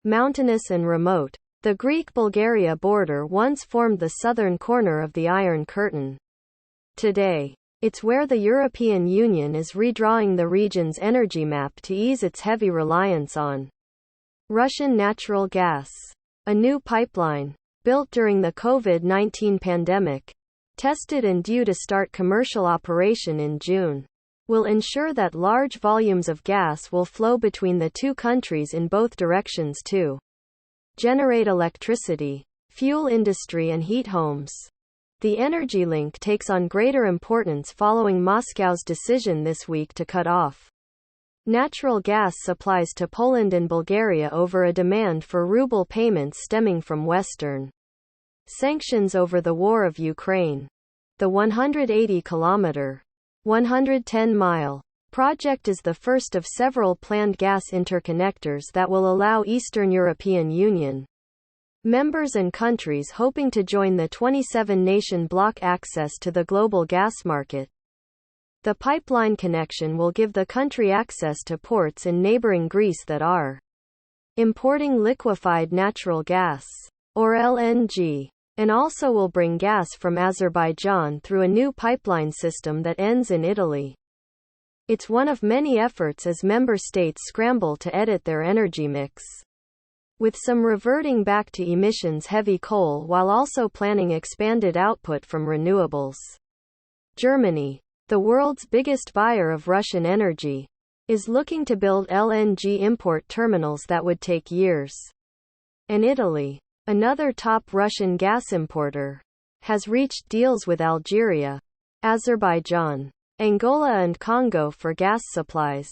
Mountainous and remote, the Greek-Bulgaria border once formed the southern corner of the Iron Curtain. Today, it's where the European Union is redrawing the region's energy map to ease its heavy reliance on Russian natural gas. A new pipeline, built during the COVID-19 pandemic, tested and due to start commercial operation in June, will ensure that large volumes of gas will flow between the two countries in both directions to generate electricity, fuel industry and heat homes. The energy link takes on greater importance following Moscow's decision this week to cut off natural gas supplies to Poland and Bulgaria over a demand for ruble payments stemming from Western sanctions over the war of Ukraine. The 180-kilometer, 110-mile project is the first of several planned gas interconnectors that will allow Eastern European Union members and countries hoping to join the 27-nation bloc access to the global gas market. The pipeline connection will give the country access to ports in neighboring Greece that are importing liquefied natural gas, or LNG, and also will bring gas from Azerbaijan through a new pipeline system that ends in Italy. It's one of many efforts as member states scramble to edit their energy mix, with some reverting back to emissions-heavy coal while also planning expanded output from renewables. Germany, the world's biggest buyer of Russian energy, is looking to build LNG import terminals that would take years. And Italy, another top Russian gas importer, has reached deals with Algeria, Azerbaijan, Angola and Congo for gas supplies.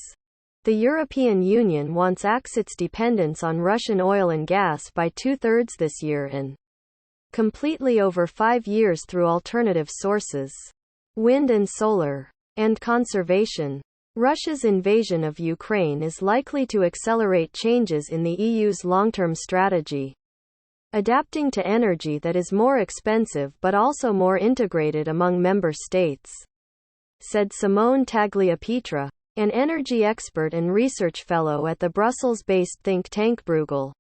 The European Union wants to axes its dependence on Russian oil and gas by 2/3 this year and completely over 5 years through alternative sources, wind and solar, and conservation. Russia's invasion of Ukraine is likely to accelerate changes in the EU's long-term strategy, adapting to energy that is more expensive but also more integrated among member states, said Simone Tagliapietra, an energy expert and research fellow at the Brussels-based think tank Bruegel.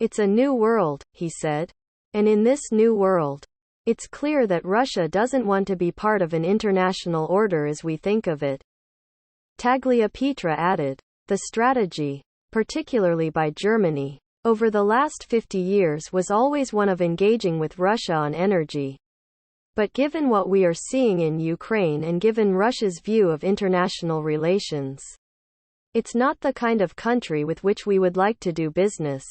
It's a new world, he said. And in this new world, it's clear that Russia doesn't want to be part of an international order as we think of it. Tagliapietra added, the strategy, particularly by Germany, over the last 50 years was always one of engaging with Russia on energy. But given what we are seeing in Ukraine and given Russia's view of international relations, it's not the kind of country with which we would like to do business.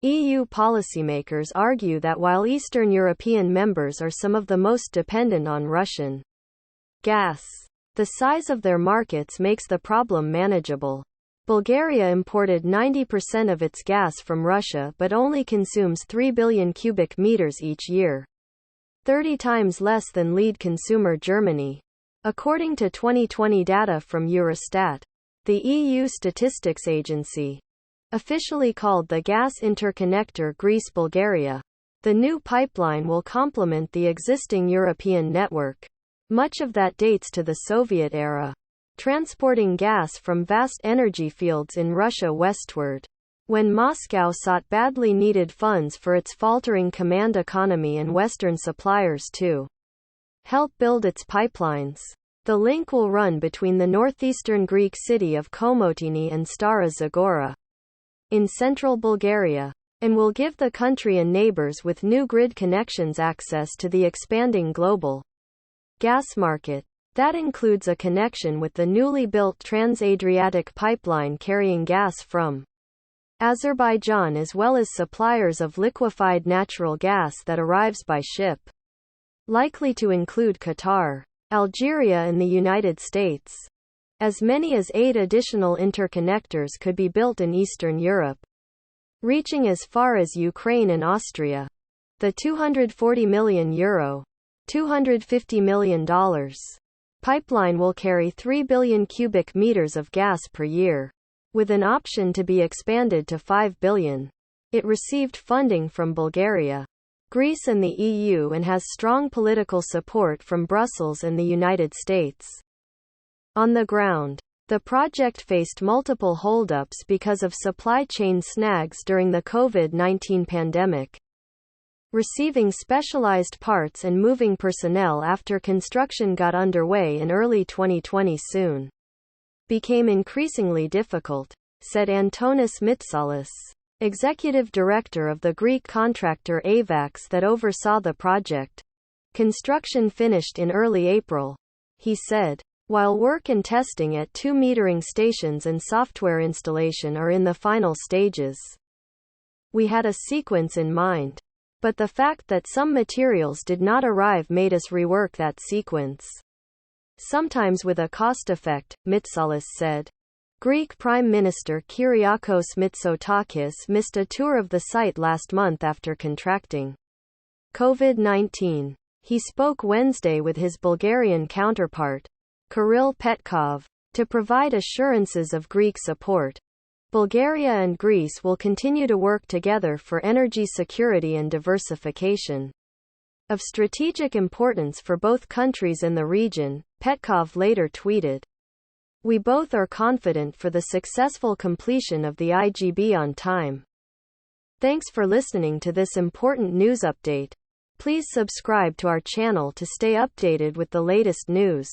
EU policymakers argue that while Eastern European members are some of the most dependent on Russian gas, the size of their markets makes the problem manageable. Bulgaria imported 90% of its gas from Russia but only consumes 3 billion cubic meters each year, 30 times less than lead consumer Germany, according to 2020 data from Eurostat. The EU Statistics Agency, officially called the Gas Interconnector Greece-Bulgaria, the new pipeline will complement the existing European network. Much of that dates to the Soviet era, transporting gas from vast energy fields in Russia westward. When Moscow sought badly needed funds for its faltering command economy and Western suppliers to help build its pipelines, the link will run between the northeastern Greek city of Komotini and Stara Zagora, in central Bulgaria, and will give the country and neighbors with new grid connections access to the expanding global gas market. That includes a connection with the newly built Trans-Adriatic pipeline carrying gas from Azerbaijan as well as suppliers of liquefied natural gas that arrives by ship, likely to include Qatar, Algeria and the United States. As many as 8 additional interconnectors could be built in Eastern Europe, reaching as far as Ukraine and Austria. The €240 million, $250 million pipeline will carry 3 billion cubic meters of gas per year, with an option to be expanded to 5 billion. It received funding from Bulgaria, Greece and the EU and has strong political support from Brussels and the United States. On the ground, The project faced multiple holdups because of supply chain snags during the COVID-19 pandemic. Receiving specialized parts and moving personnel after construction got underway in early 2020 soon became increasingly difficult, said Antonis Mitsalis, executive director of the Greek contractor Avax that oversaw the project. Construction finished in early April, he said. While work and testing at 2 metering stations and software installation are in the final stages. We had a sequence in mind. But the fact that some materials did not arrive made us rework that sequence. Sometimes with a cost effect, Mitsalis said. Greek Prime Minister Kyriakos Mitsotakis missed a tour of the site last month after contracting COVID-19. He spoke Wednesday with his Bulgarian counterpart, Kirill Petkov, to provide assurances of Greek support. Bulgaria and Greece will continue to work together for energy security and diversification. Of strategic importance for both countries in the region, Petkov later tweeted. We both are confident for the successful completion of the IGB on time. Thanks for listening to this important news update. Please subscribe to our channel to stay updated with the latest news.